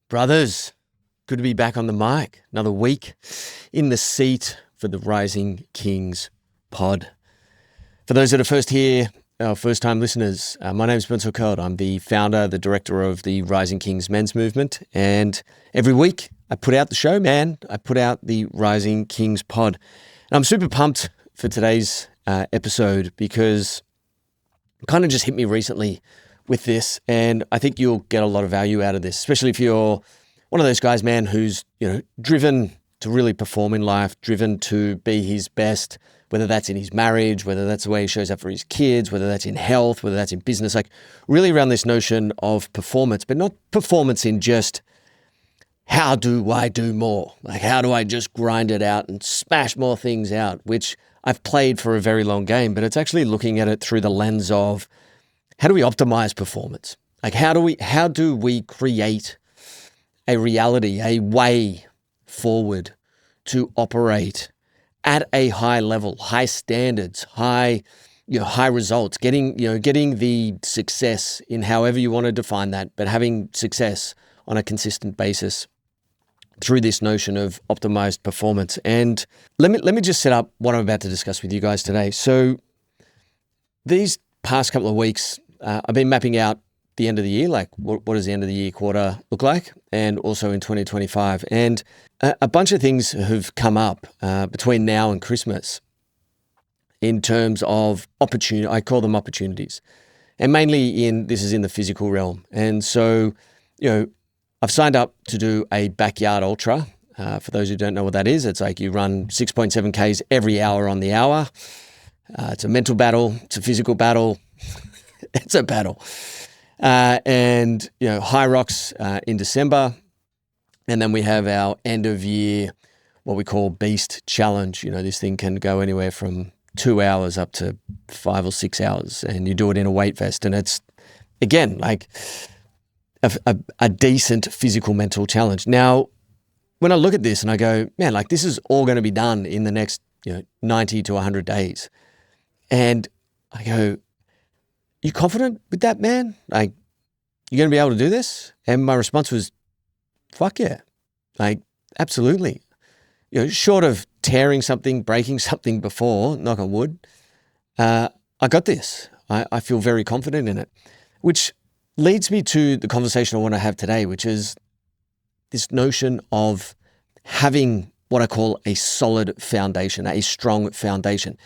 Brothers, good to be back on the mic. Another week in the seat for the Rising Kings pod. For those that are first-time listeners, my name is Salkeld. I'm the founder, the director of the Rising Kings men's movement. And every week I put out the show, man. I put out the Rising Kings pod. And I'm super pumped for today's episode because it kind of just hit me recently with this, and I think you'll get a lot of value out of this, especially if you're one of those guys, man, who's, driven to really perform in life, driven to be his best, whether that's in his marriage, whether that's the way he shows up for his kids, whether that's in health, whether that's in business, like really around this notion of performance, but not performance in just how do I do more? Like, how do I just grind it out and smash more things out, which I've played for a very long game, but it's actually looking at it through the lens of how do we optimize performance? Like, how do we create a reality, a way forward to operate at a high level, high standards, high results, getting the success in however you want to define that, but having success on a consistent basis through this notion of optimized performance. And let me just set up what I'm about to discuss with you guys today. So these past couple of weeks, I've been mapping out the end of the year, like what does the end of the year quarter look like, and also in 2025. And a bunch of things have come up between now and Christmas in terms of opportunity. I call them opportunities, and mainly this is in the physical realm. And so, I've signed up to do a backyard ultra. For those who don't know what that is, it's like you run 6.7 Ks every hour on the hour. It's a mental battle. It's a physical battle. It's a battle. And High Rocks in December. And then we have our end of year, what we call Beast Challenge. This thing can go anywhere from 2 hours up to 5 or 6 hours. And you do it in a weight vest. And it's, again, like a decent physical mental challenge. Now, when I look at this and I go, man, like this is all going to be done in the next 90 to 100 days. And I go, you confident with that, man? Like, you're going to be able to do this? And my response was, fuck yeah. Like, absolutely. Short of tearing something, breaking something before, knock on wood, I got this. I feel very confident in it, which leads me to the conversation I want to have today, which is this notion of having what I call a solid foundation, a strong foundation.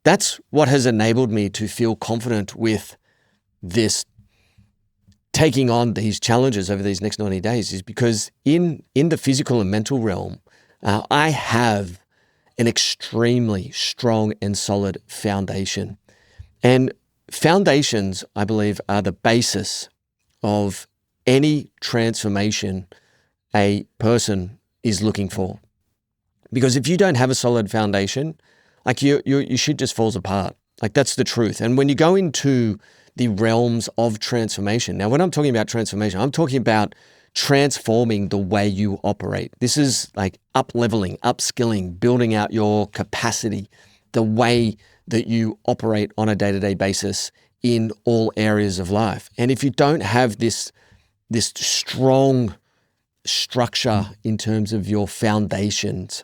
That's what has enabled me to feel confident with this taking on these challenges over these next 90 days is because in the physical and mental realm, I have an extremely strong and solid foundation. And foundations, I believe, are the basis of any transformation a person is looking for. Because if you don't have a solid foundation, like your shit just falls apart. Like, that's the truth. And when you go into the realms of transformation, now when I'm talking about transformation, I'm talking about transforming the way you operate. This is like up-leveling, upskilling, building out your capacity, the way that you operate on a day-to-day basis in all areas of life. And if you don't have this strong structure in terms of your foundations,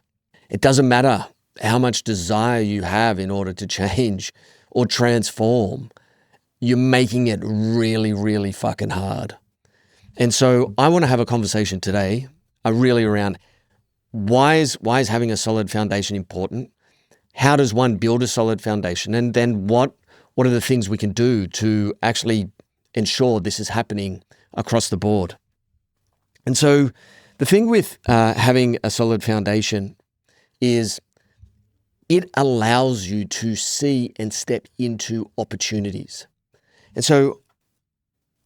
it doesn't matter how much desire you have in order to change or transform, you're making it really, really fucking hard. And so I want to have a conversation today really around why is having a solid foundation important? How does one build a solid foundation? And then what are the things we can do to actually ensure this is happening across the board? And so the thing with having a solid foundation is it allows you to see and step into opportunities. And so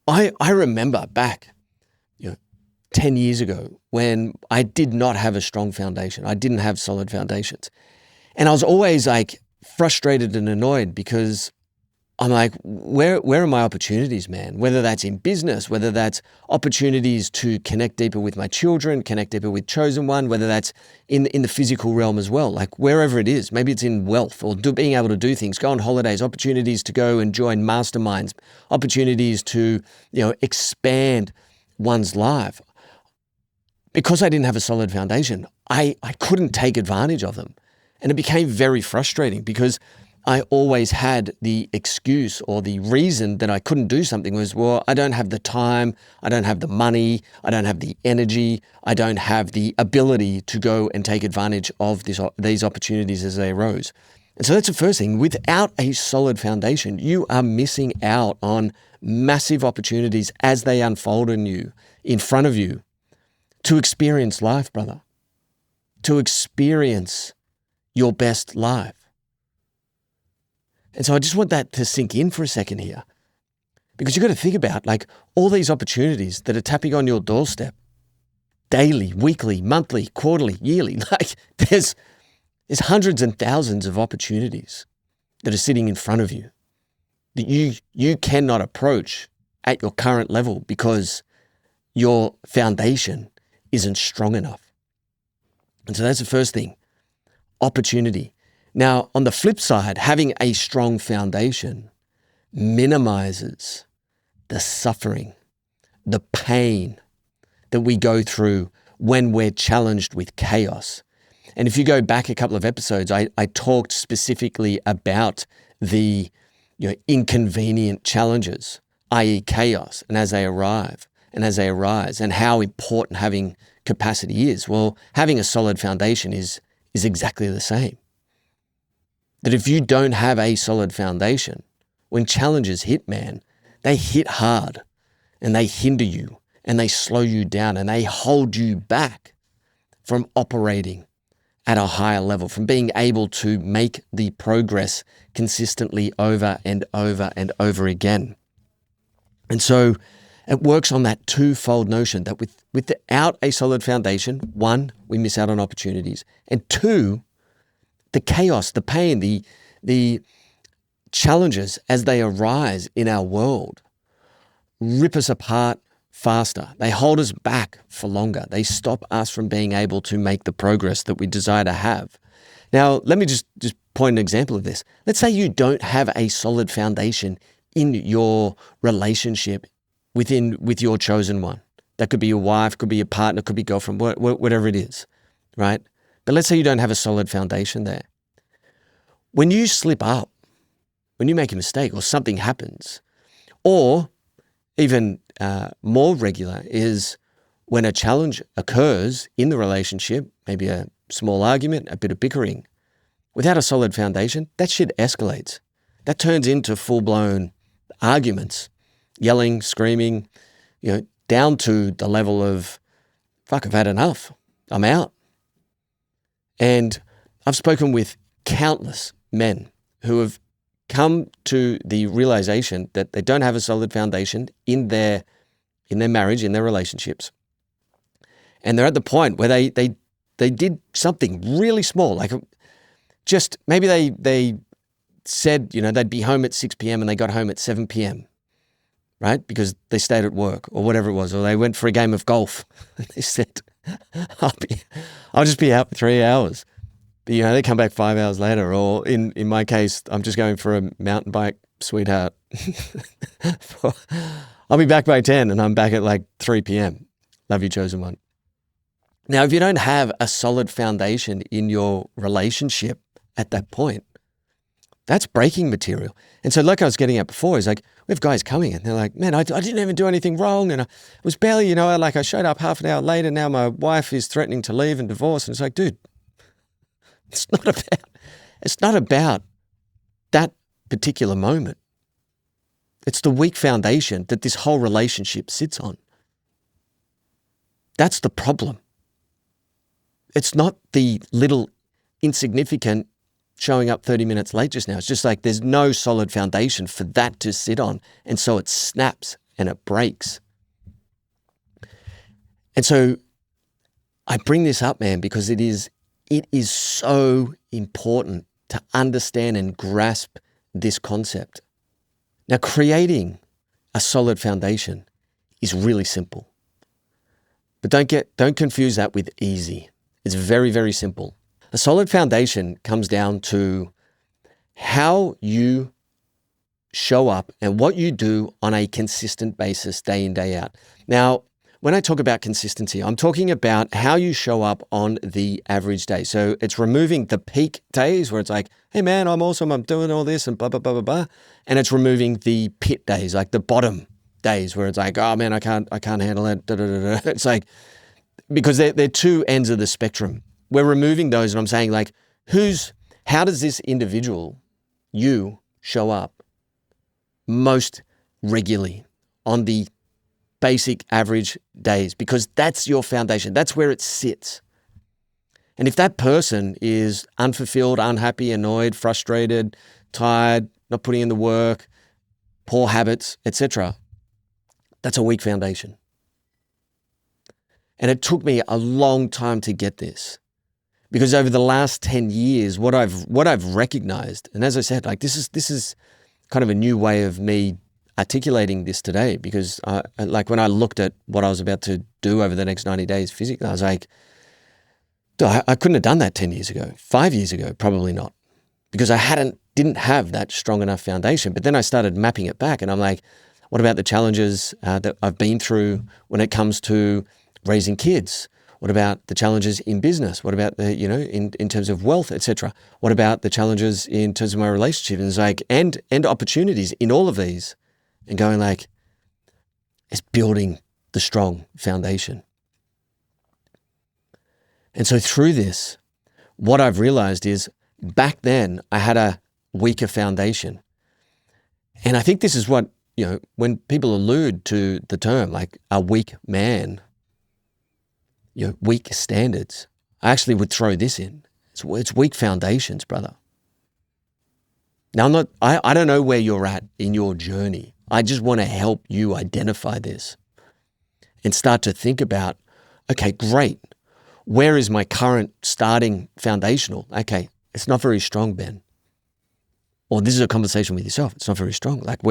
I remember back 10 years ago when I did not have a strong foundation. I didn't have solid foundations. And I was always like frustrated and annoyed because I'm like, where are my opportunities, man? Whether that's in business, whether that's opportunities to connect deeper with my children, connect deeper with Chosen One, whether that's in the physical realm as well, like wherever it is, maybe it's in wealth or being able to do things, go on holidays, opportunities to go and join masterminds, opportunities to, expand one's life. because I didn't have a solid foundation, I couldn't take advantage of them. And it became very frustrating because I always had the excuse or the reason that I couldn't do something was, well, I don't have the time, I don't have the money, I don't have the energy, I don't have the ability to go and take advantage of these opportunities as they arose. And so that's the first thing. Without a solid foundation, you are missing out on massive opportunities as they unfold in front of you, to experience life, brother, to experience your best life. And so I just want that to sink in for a second here, because you've got to think about like all these opportunities that are tapping on your doorstep daily, weekly, monthly, quarterly, yearly. Like there's hundreds and thousands of opportunities that are sitting in front of you that you cannot approach at your current level because your foundation isn't strong enough. And so that's the first thing, opportunity. Now, on the flip side, having a strong foundation minimizes the suffering, the pain that we go through when we're challenged with chaos. And if you go back a couple of episodes, I talked specifically about the inconvenient challenges, i.e. chaos, and as they arrive and as they arise, and how important having capacity is. Well, having a solid foundation is exactly the same. That if you don't have a solid foundation, when challenges hit, man, they hit hard and they hinder you and they slow you down and they hold you back from operating at a higher level, from being able to make the progress consistently over and over and over again. And so it works on that twofold notion that without a solid foundation, one, we miss out on opportunities, and two, the chaos, the pain, the challenges as they arise in our world rip us apart faster. They hold us back for longer. They stop us from being able to make the progress that we desire to have. Now, let me just point an example of this. Let's say you don't have a solid foundation in your relationship with your chosen one. That could be your wife, could be your partner, could be girlfriend, whatever it is, right? But let's say you don't have a solid foundation there. When you slip up, when you make a mistake or something happens, or even more regular is when a challenge occurs in the relationship, maybe a small argument, a bit of bickering, without a solid foundation, that shit escalates. That turns into full-blown arguments, yelling, screaming, down to the level of, fuck, I've had enough. I'm out. And I've spoken with countless men who have come to the realization that they don't have a solid foundation in their marriage, in their relationships. And they're at the point where they did something really small, like just maybe they said, they'd be home at 6 p.m. and they got home at 7 p.m., right? Because they stayed at work or whatever it was, or they went for a game of golf. They said, I'll just be out for 3 hours. But, they come back 5 hours later, or in my case, I'm just going for a mountain bike, sweetheart. I'll be back by 10 and I'm back at like 3 p.m. Love you, chosen one. Now, if you don't have a solid foundation in your relationship at that point, that's breaking material. And so like I was getting at before, is like, we have guys coming and they're like, man, I didn't even do anything wrong. And I was barely, I showed up half an hour later. Now my wife is threatening to leave and divorce. And it's like, dude, it's not about that particular moment. It's the weak foundation that this whole relationship sits on. That's the problem. It's not the little insignificant showing up 30 minutes late just now. It's just like there's no solid foundation for that to sit on. And so it snaps and it breaks. And so I bring this up, man, because it is so important to understand and grasp this concept. Now, creating a solid foundation is really simple. But don't confuse that with easy. It's very, very simple. A solid foundation comes down to how you show up and what you do on a consistent basis day in, day out. Now, when I talk about consistency, I'm talking about how you show up on the average day. So it's removing the peak days where it's like, hey man, I'm awesome, I'm doing all this and blah, blah, blah, blah, blah. And it's removing the pit days, like the bottom days where it's like, oh man, I can't handle it. Da, da, da, da. It's like, because they're two ends of the spectrum. We're removing those, and I'm saying like, how does this individual, you, show up most regularly on the basic average days? Because that's your foundation. That's where it sits. And if that person is unfulfilled, unhappy, annoyed, frustrated, tired, not putting in the work, poor habits, etc., that's a weak foundation. And it took me a long time to get this, because over the last 10 years, what I've recognized, and as I said, like this is kind of a new way of me articulating this today, because like when I looked at what I was about to do over the next 90 days physically, I was like, I couldn't have done that 10 years ago, 5 years ago, probably not, because I didn't have that strong enough foundation. But then I started mapping it back, and I'm like, what about the challenges that I've been through when it comes to raising kids? What about the challenges in business? What about the, in terms of wealth, etc.? What about the challenges in terms of my relationship? And it's like, and opportunities in all of these, and going like, it's building the strong foundation. And so through this, what I've realized is back then I had a weaker foundation. And I think this is what, when people allude to the term like a weak man, weak standards, I actually would throw this in. It's weak foundations, brother. Now I don't know where you're at in your journey. I just want to help you identify this and start to think about, okay, great. Where is my current starting foundational? Okay, it's not very strong, Ben. Or this is a conversation with yourself. It's not very strong. Like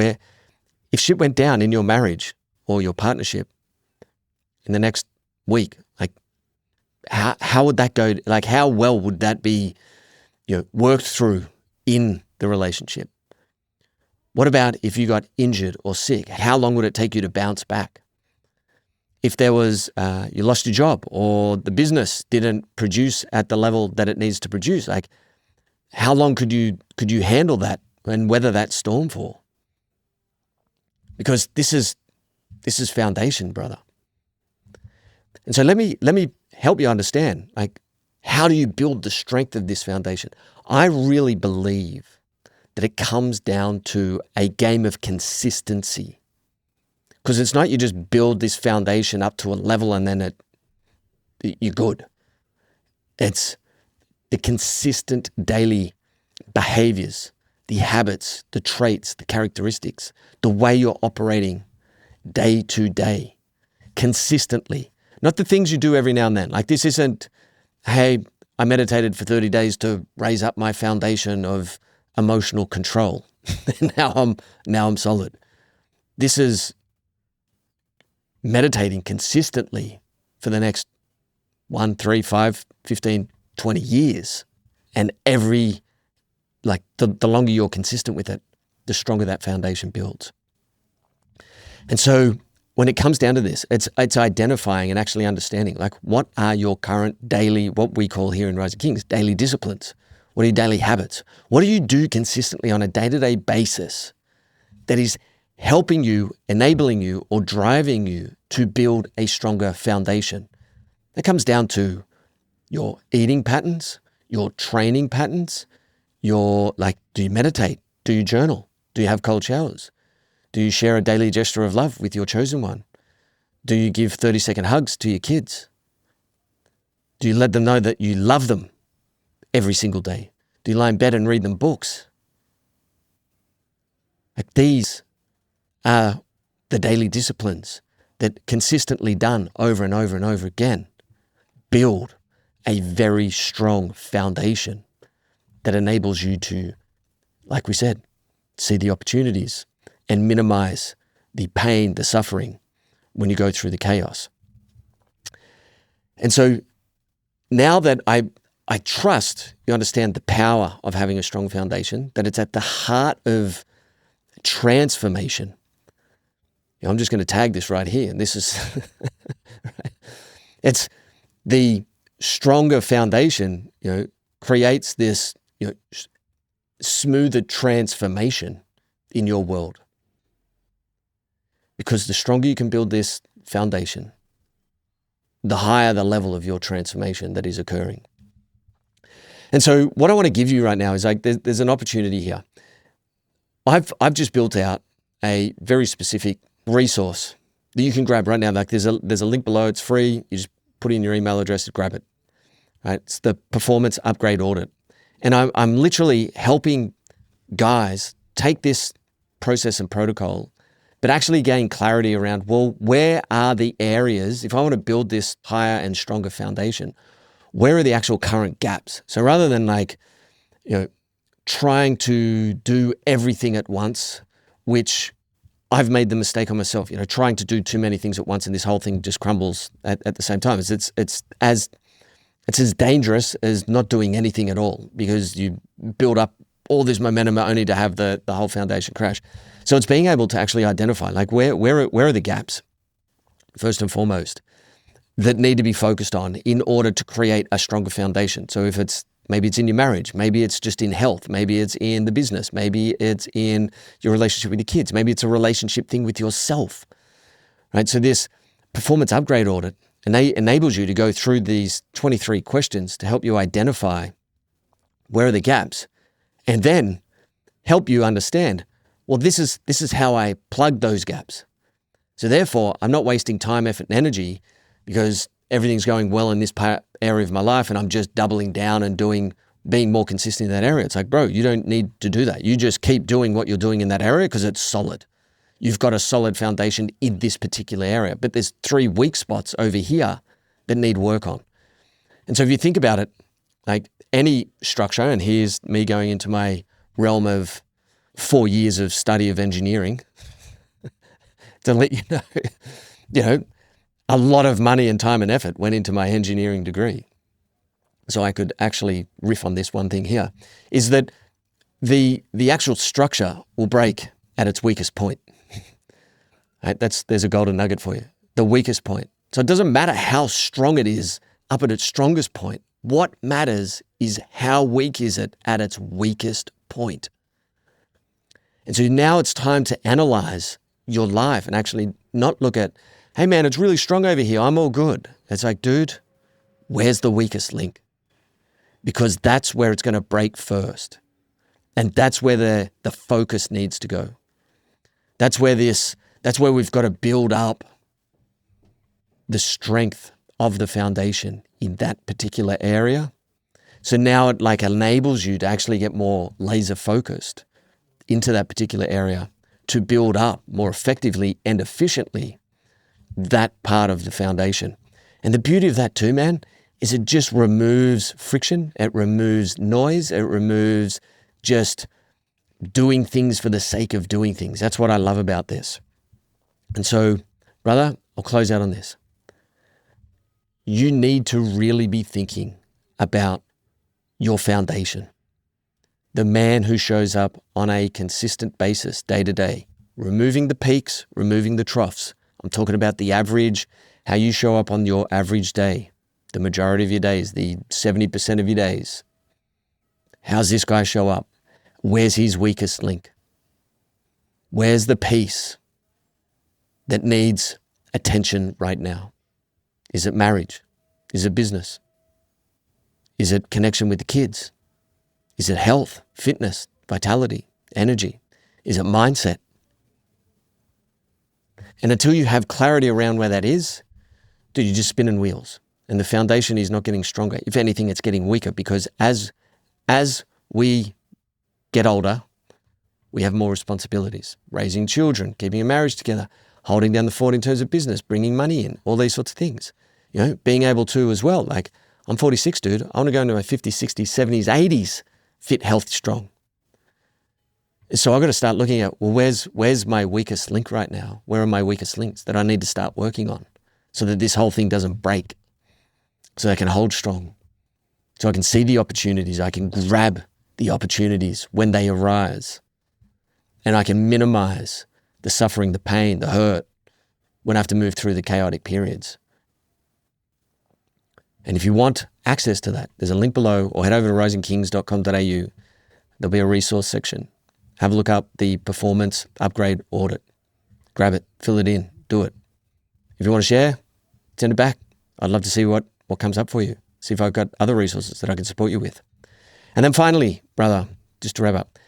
if shit went down in your marriage or your partnership in the next week, like how would that go? Like how well would that be, worked through in the relationship? What about if you got injured or sick? How long would it take you to bounce back? If there was, you lost your job or the business didn't produce at the level that it needs to produce, like how long could you handle that and weather that storm for? Because this is foundation, brother. And so let me help you understand, like, how do you build the strength of this foundation? I really believe that it comes down to a game of consistency. Because it's not you just build this foundation up to a level and then you're good. It's the consistent daily behaviors, the habits, the traits, the characteristics, the way you're operating day to day, consistently. Not the things you do every now and then. Like this isn't, hey, I meditated for 30 days to raise up my foundation of emotional control. now I'm solid. This is meditating consistently for the next 1, 3, 5, 15, 20 years. And the longer you're consistent with it, the stronger that foundation builds. And so when it comes down to this, it's identifying and actually understanding, like, what are your current daily, what we call here in Rising Kings, daily disciplines? What are your daily habits? What do you do consistently on a day-to-day basis that is helping you, enabling you, or driving you to build a stronger foundation? That comes down to your eating patterns, your training patterns, do you meditate? Do you journal? Do you have cold showers? Do you share a daily gesture of love with your chosen one? Do you give 30-second hugs to your kids? Do you let them know that you love them every single day? Do you lie in bed and read them books? Like, these are the daily disciplines that, consistently done over and over and over again, build a very strong foundation that enables you to, like we said, see the opportunities and minimize the pain, the suffering when you go through the chaos. And so now that I trust you understand the power of having a strong foundation, that it's at the heart of transformation. I'm just going to tag this right here. And this is It's the stronger foundation, creates this, smoother transformation in your world. Because the stronger you can build this foundation, the higher the level of your transformation that is occurring. And so what I want to give you right now is like, there's an opportunity here. I've just built out a very specific resource that you can grab right now. Like there's a link below. It's free. You just put in your email address to grab it. Right? It's the Performance Upgrade Audit. And I'm literally helping guys take this process and protocol, but actually gain clarity around, well, where are the areas, if I want to build this higher and stronger foundation, where are the actual current gaps? So rather than trying to do everything at once, which I've made the mistake on myself, trying to do too many things at once and this whole thing just crumbles at the same time. It's as dangerous as not doing anything at all, because you build up all this momentum only to have the whole foundation crash. So it's being able to actually identify like where are the gaps, first and foremost, that need to be focused on in order to create a stronger foundation. So if maybe it's in your marriage, maybe it's just in health, maybe it's in the business, maybe it's in your relationship with your kids, maybe it's a relationship thing with yourself, right? So this performance upgrade audit enables you to go through these 23 questions to help you identify where are the gaps, and then help you understand, well, this is how I plug those gaps. So therefore, I'm not wasting time, effort, and energy because everything's going well in this area of my life and I'm just doubling down and being more consistent in that area. It's like, bro, you don't need to do that. You just keep doing what you're doing in that area because it's solid. You've got a solid foundation in this particular area, but there's 3 weak spots over here that need work on. And so if you think about it, like any structure, and here's me going into my realm of 4 years of study of engineering to let you know, a lot of money and time and effort went into my engineering degree. So I could actually riff on this one thing here, is that the actual structure will break at its weakest point. Right? There's a golden nugget for you. The weakest point. So it doesn't matter how strong it is up at its strongest point. What matters is how weak is it at its weakest point. And so now it's time to analyze your life and actually not look at, hey man, it's really strong over here, I'm all good. It's like, dude, where's the weakest link? Because that's where it's going to break first. And that's where the focus needs to go. That's where we've got to build up the strength of the foundation in that particular area. So now it like enables you to actually get more laser focused into that particular area to build up more effectively and efficiently that part of the foundation. And the beauty of that too, man, is it just removes friction. It removes noise. It removes just doing things for the sake of doing things. That's what I love about this. And so, brother, I'll close out on this. You need to really be thinking about your foundation. The man who shows up on a consistent basis day to day, removing the peaks, removing the troughs. I'm talking about the average, how you show up on your average day, the majority of your days, the 70% of your days. How's this guy show up? Where's his weakest link? Where's the piece that needs attention right now? Is it marriage? Is it business? Is it connection with the kids? Is it health, fitness, vitality, energy? Is it mindset? And until you have clarity around where that is, dude, you're just spinning wheels. And the foundation is not getting stronger. If anything, it's getting weaker, because as we get older, we have more responsibilities. Raising children, keeping a marriage together, holding down the fort in terms of business, bringing money in, all these sorts of things. Being able to as well, like I'm 46, dude. I want to go into my 50s, 60s, 70s, 80s, fit, healthy, strong. So I've got to start looking at, well, where's my weakest link right now? Where are my weakest links that I need to start working on so that this whole thing doesn't break, so I can hold strong, so I can see the opportunities, I can grab the opportunities when they arise, and I can minimize the suffering, the pain, the hurt when I have to move through the chaotic periods. And if you want access to that, there's a link below, or head over to risingkings.com.au. There'll be a resource section. Have a look up the performance upgrade audit. Grab it, fill it in, do it. If you want to share, send it back. I'd love to see what comes up for you. See if I've got other resources that I can support you with. And then finally, brother, just to wrap up,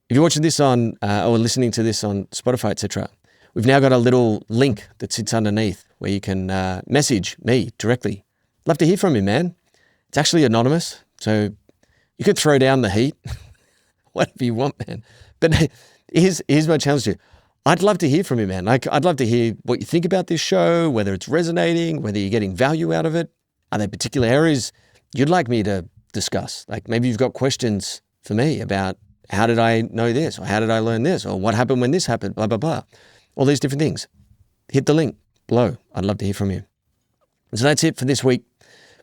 if you're watching this on or listening to this on Spotify, etc., we've now got a little link that sits underneath where you can message me directly. Love to hear from you, man. It's actually anonymous, so you could throw down the heat, whatever you want, man. But here's my challenge to you. I'd love to hear from you, man. I'd love to hear what you think about this show, whether it's resonating, whether you're getting value out of it. Are there particular areas you'd like me to discuss? Like maybe you've got questions for me about how did I know this, or how did I learn this, or what happened when this happened, blah, blah, blah. All these different things. Hit the link below. I'd love to hear from you. And so that's it for this week.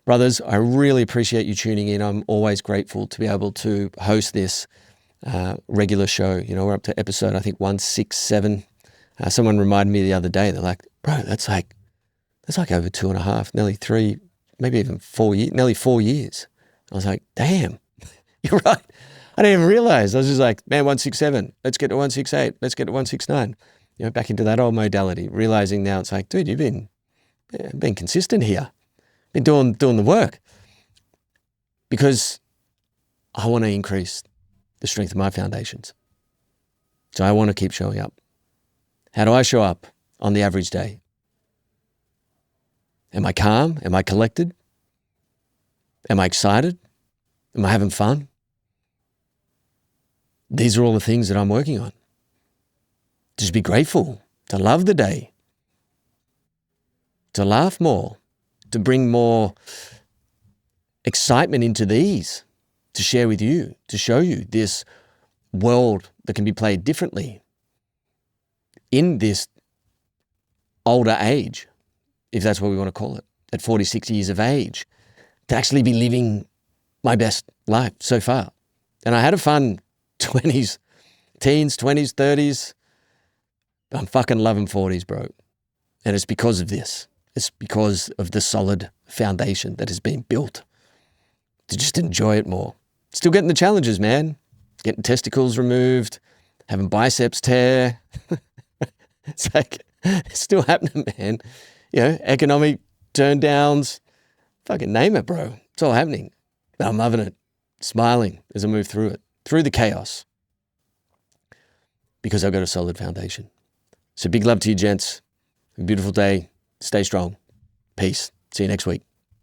Brothers, I really appreciate you tuning in. I'm always grateful to be able to host this regular show. You know, we're up to episode, I think, 167. Someone reminded me the other day, they're like, bro, that's like over 2.5, nearly 3, maybe even 4 years, nearly 4 years. I was like, damn, you're right. I didn't even realize. I was just like, man, 167, let's get to 168, let's get to 169. You know, back into that old modality, realizing now it's like, dude, you've been consistent here. Been doing the work, because I want to increase the strength of my foundations. So I want to keep showing up. How do I show up on the average day? Am I calm? Am I collected? Am I excited? Am I having fun? These are all the things that I'm working on. Just be grateful, to love the day, to laugh more, to bring more excitement into these, to share with you, to show you this world that can be played differently in this older age, if that's what we want to call it, at 46 years of age, to actually be living my best life so far. And I had a fun 20s, teens, 20s, 30s. I'm fucking loving 40s, bro. And it's because of this. It's because of the solid foundation that has been built to just enjoy it more. Still getting the challenges, man. Getting testicles removed, having biceps tear. It's like, it's still happening, man. You know, economic turndowns. Fucking name it, bro. It's all happening. But I'm loving it. Smiling as I move through it, through the chaos. Because I've got a solid foundation. So big love to you, gents. Have a beautiful day. Stay strong. Peace. See you next week.